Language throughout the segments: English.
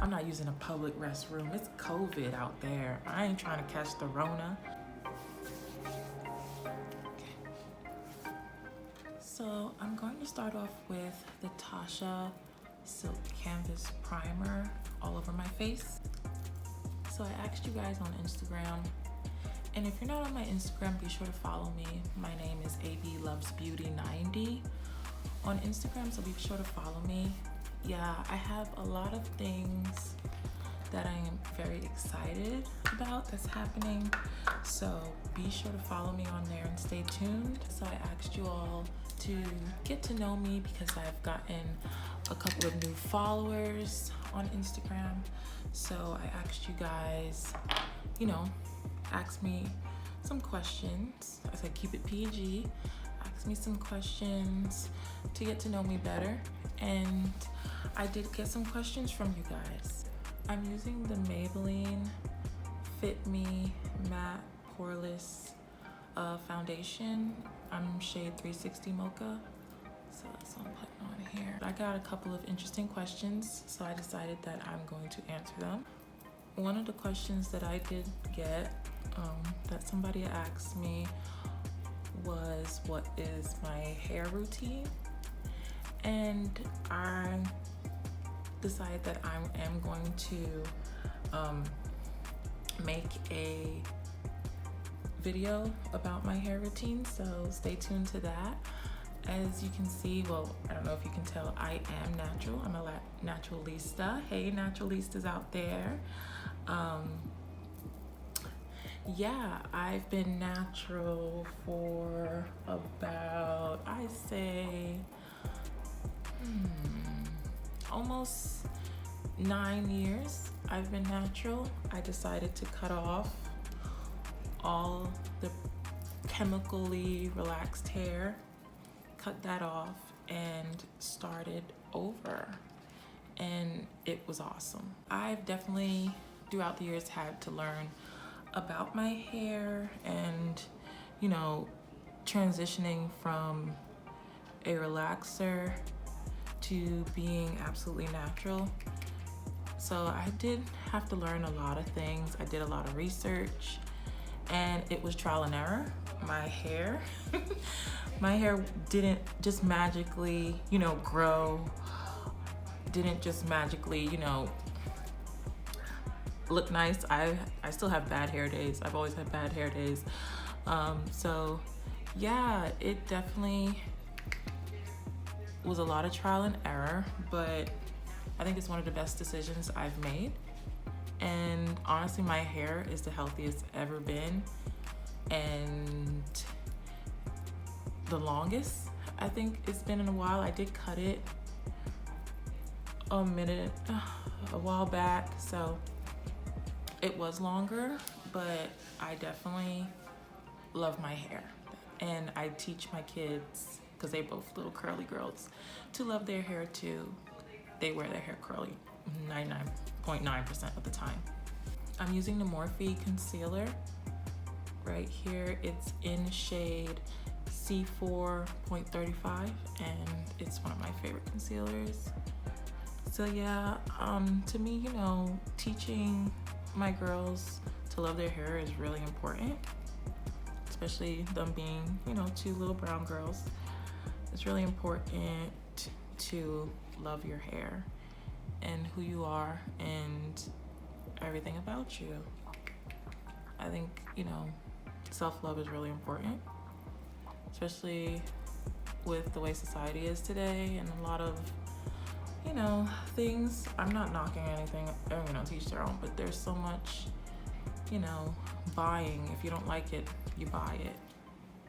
I'm not using a public restroom. It's COVID out there. I ain't trying to catch the Rona. So I'm going to start off with the Tasha Silk Canvas Primer all over my face. So I asked you guys on Instagram, and if you're not on my Instagram, be sure to follow me. My name is ablovesbeauty90 on Instagram, so be sure to follow me. Yeah, I have a lot of things that I am very excited about that's happening, so be sure to follow me on there and stay tuned. So I asked you all to get to know me because I've gotten a couple of new followers on Instagram. So I asked you guys, ask me some questions. I said keep it PG. Ask me some questions to get to know me better. And I did get some questions from you guys. I'm using the Maybelline Fit Me Matte Poreless foundation. I'm shade 360 Mocha. So that's what I'm putting on here. I got a couple of interesting questions, so I decided that I'm going to answer them. One of the questions that I did get that somebody asked me was, what is my hair routine? And I decided that I am going to make a video about my hair routine, so stay tuned to that. As you can see, well, I don't know if you can tell, I am natural. I'm a naturalista. Hey, naturalistas out there. Yeah, I've been natural for about, I say, almost 9 years. I've been natural. I decided to cut off all the chemically relaxed hair, cut that off, and started over. And it was awesome. I've definitely, throughout the years, had to learn about my hair and, transitioning from a relaxer to being absolutely natural. So I did have to learn a lot of things. I did a lot of research, and it was trial and error. My hair didn't just magically, grow, didn't just magically, look nice. I still have bad hair days. I've always had bad hair days. So yeah, it definitely was a lot of trial and error, but I think it's one of the best decisions I've made. And honestly, my hair is the healthiest it's ever been, and the longest I think it's been in a while. I did cut it a while back, so it was longer, but I definitely love my hair. And I teach my kids, because they both little curly girls, to love their hair too. They wear their hair curly 99.9% of the time. I'm using the Morphe concealer right here. It's in shade C4.35, and it's one of my favorite concealers. So yeah, to me, teaching my girls to love their hair is really important, especially them being, two little brown girls. It's really important to love your hair and who you are and everything about you. I think, self-love is really important, especially with the way society is today and a lot of, things. I'm not knocking anything, to each their own, but there's so much, buying. If you don't like it, you buy it.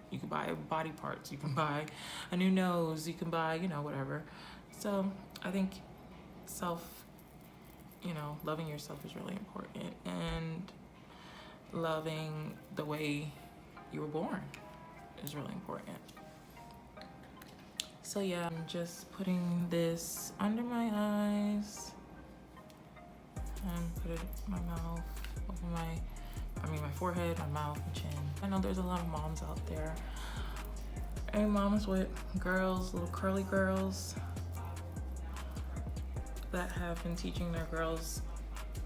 You can buy body parts, you can buy a new nose, you can buy, whatever. So I think loving yourself is really important, and loving the way you were born is really important. So yeah, I'm just putting this under my eyes and put it in my mouth, over my forehead, my mouth, my chin. I know there's a lot of moms out there, and moms with girls, little curly girls. that have been teaching their girls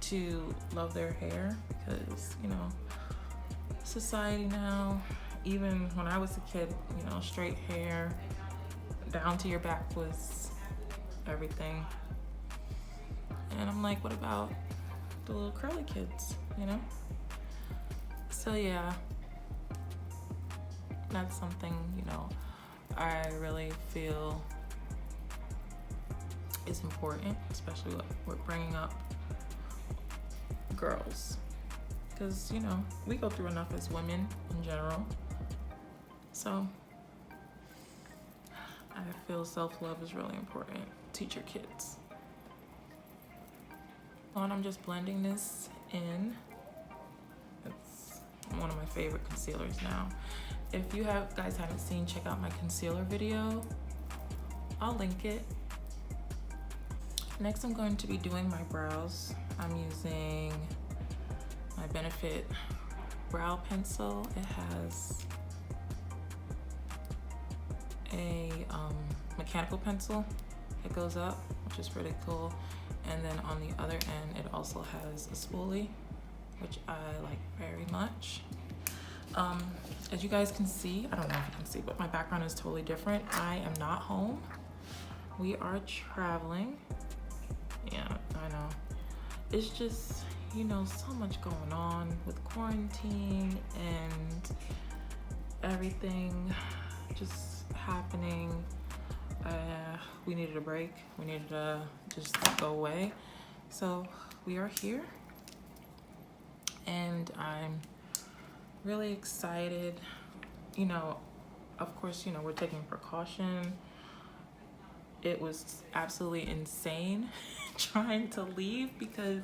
to love their hair, because, you know, society now, even when I was a kid, you know, straight hair down to your back was everything. And I'm like, what about the little curly kids, you know? So yeah, that's something, you know, I really feel is important, especially what we're bringing up girls, because, you know, we go through enough as women in general. So I feel self-love is really important. Teach your kids. And I'm just blending this in. It's one of my favorite concealers now. If you guys haven't seen, check out my concealer video. I'll link it. Next, I'm going to be doing my brows. I'm using my Benefit brow pencil. It has a mechanical pencil that goes up, which is pretty cool. And then on the other end, it also has a spoolie, which I like very much. As you guys can see, I don't know if you can see, but my background is totally different. I am not home. We are traveling. Yeah, I know. It's just, you know, so much going on with quarantine and everything just happening. We needed a break. We needed to just go away. So we are here, and I'm really excited. You know, of course, you know, we're taking precaution. It was absolutely insane trying to leave, because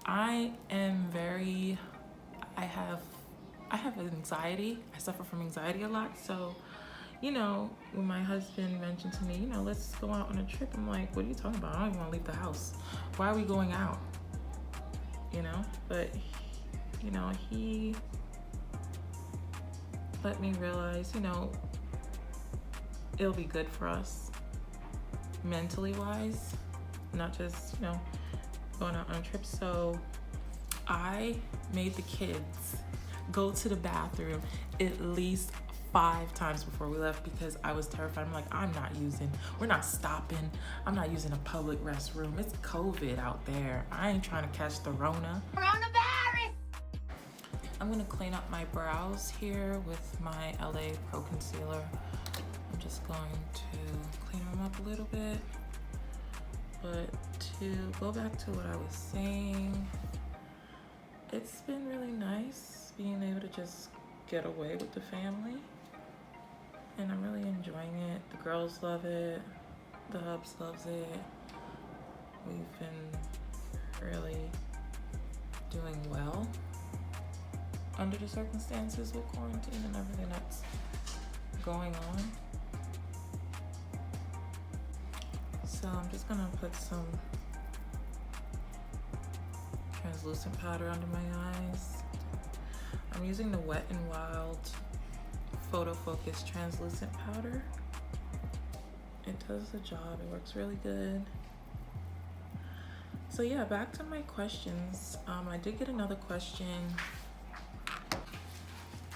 I have anxiety. I suffer from anxiety a lot. So, you know, when my husband mentioned to me, you know, let's go out on a trip, I'm like, what are you talking about? I don't even want to leave the house. Why are we going out? You know, but, you know, he let me realize, you know, it'll be good for us mentally wise, not just, you know, going out on a trip. So I made the kids go to the bathroom at least 5 times before we left, because I was terrified. I'm like, we're not stopping. I'm not using a public restroom. It's COVID out there. I ain't trying to catch the Rona. Coronavirus! I'm gonna clean up my brows here with my LA Pro Concealer. I'm just going to clean them up a little bit. But to go back to what I was saying, it's been really nice being able to just get away with the family. And I'm really enjoying it. The girls love it. The hubs loves it. We've been really doing well under the circumstances with quarantine and everything that's going on. So I'm just gonna put some translucent powder under my eyes. I'm using the Wet n Wild Photo Focus translucent powder. It does the job. It works really good. So yeah, back to my questions. I did get another question.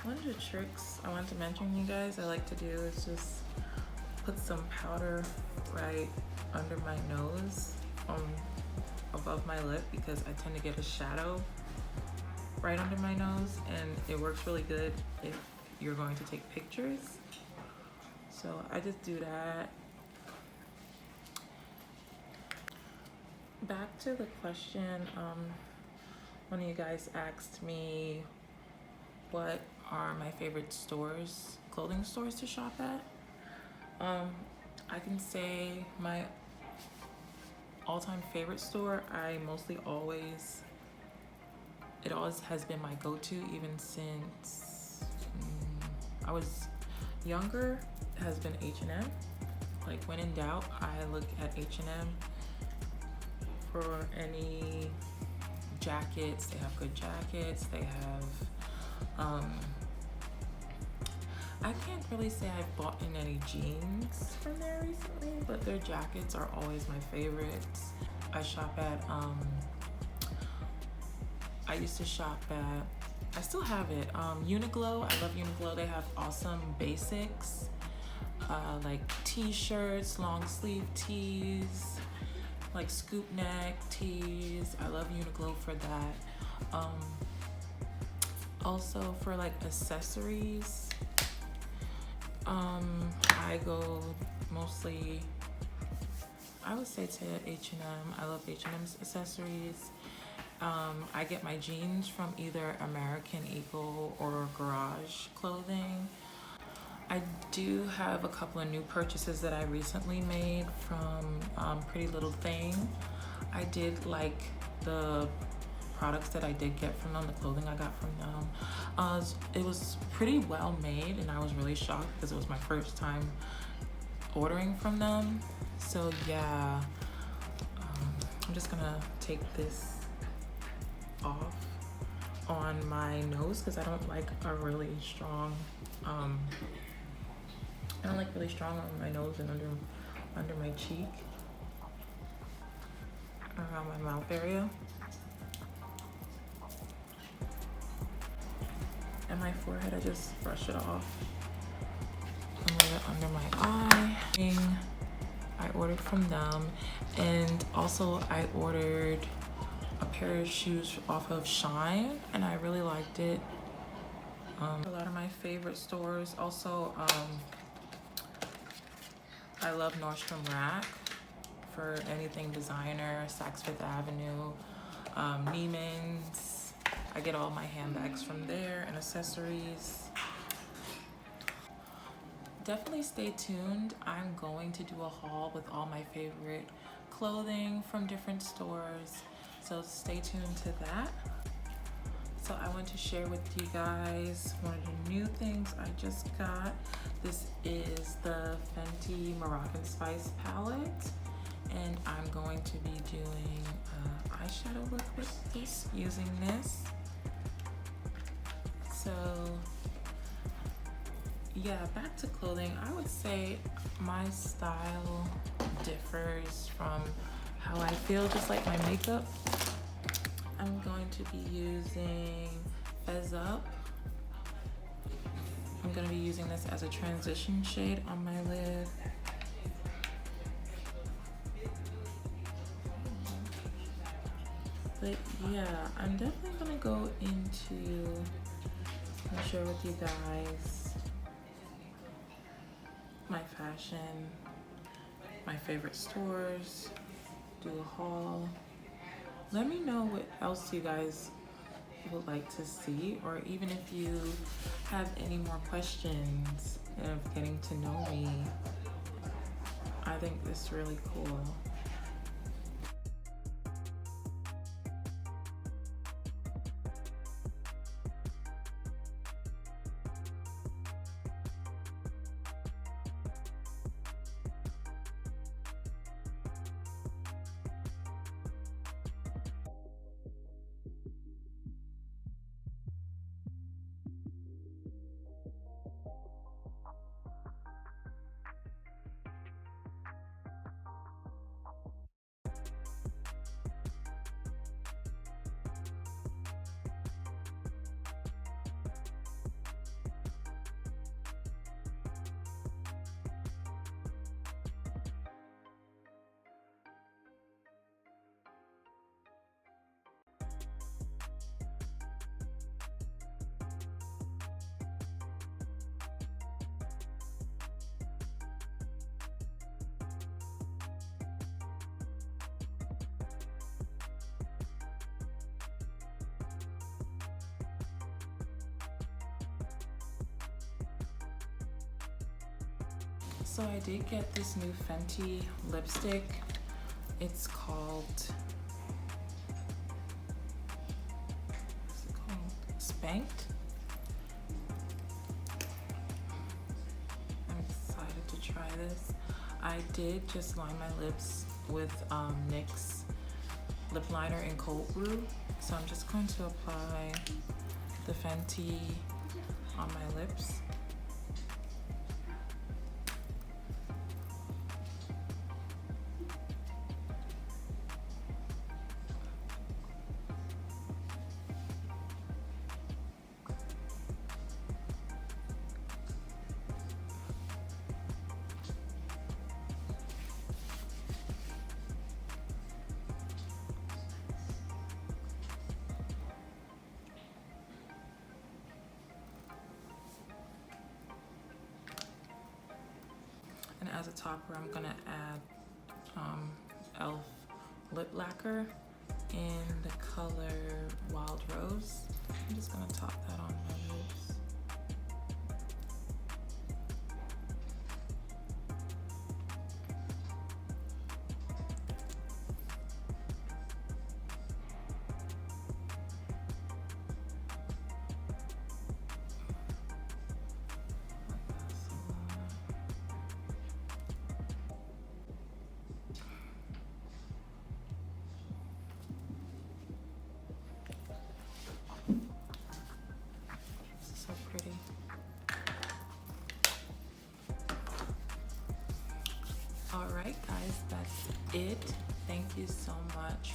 One of the tricks I want to mention, you guys, I like to do is just put some powder right under my nose, above my lip, because I tend to get a shadow right under my nose, and it works really good if you're going to take pictures. So I just do that. Back to the question, one of you guys asked me what are my favorite stores, clothing stores to shop at. I can say my all-time favorite store, it always has been my go-to even since I was younger, has been H&M. Like, when in doubt, I look at H&M for any jackets. They have good jackets. They have I can't really say I've bought in any jeans from there recently, but their jackets are always my favorites. I shop at, I used to shop at, I still have it, Uniqlo. I love Uniqlo. They have awesome basics, like t-shirts, long sleeve tees, like scoop neck tees. I love Uniqlo for that. Also for like accessories, I go mostly, I would say to H&M. I love H&M's accessories. I get my jeans from either American Eagle or Garage Clothing. I do have a couple of new purchases that I recently made from Pretty Little Thing. I did like the products that I did get from them, the clothing I got from them. It was pretty well made, and I was really shocked because it was my first time ordering from them. So yeah, I'm just gonna take this off on my nose because I don't like a really strong, I don't like really strong on my nose and under my cheek, around my mouth area. And my forehead, I just brush it off and lay it under my eye. I ordered from them, and also I ordered a pair of shoes off of Shine, and I really liked it. A lot of my favorite stores. Also, I love Nordstrom Rack for anything designer, Saks Fifth Avenue, Neiman's. I get all my handbags from there and accessories. Definitely stay tuned. I'm going to do a haul with all my favorite clothing from different stores. So stay tuned to that. So I want to share with you guys one of the new things I just got. This is the Fenty Moroccan Spice palette, and I'm going to be doing eyeshadow look with this, using this. So yeah, back to clothing. I would say my style differs from how I feel, just like my makeup. I'm going to be using Fez Up. I'm going to be using this as a transition shade on my lid. But yeah, I'm definitely going to go into and share with you guys my fashion, my favorite stores, do a haul. Let me know what else you guys would like to see, or even if you have any more questions of getting to know me. I think this is really cool. So I did get this new Fenty lipstick. It's called, what's it called? Spanked. I'm excited to try this. I did just line my lips with NYX lip liner in Cold Brew. So I'm just going to apply the Fenty on my lips. as a topper, I'm gonna add e.l.f. lip lacquer in the color Wild Rose. I'm just gonna top that on my lips. So pretty. All right, guys, that's it. Thank you so much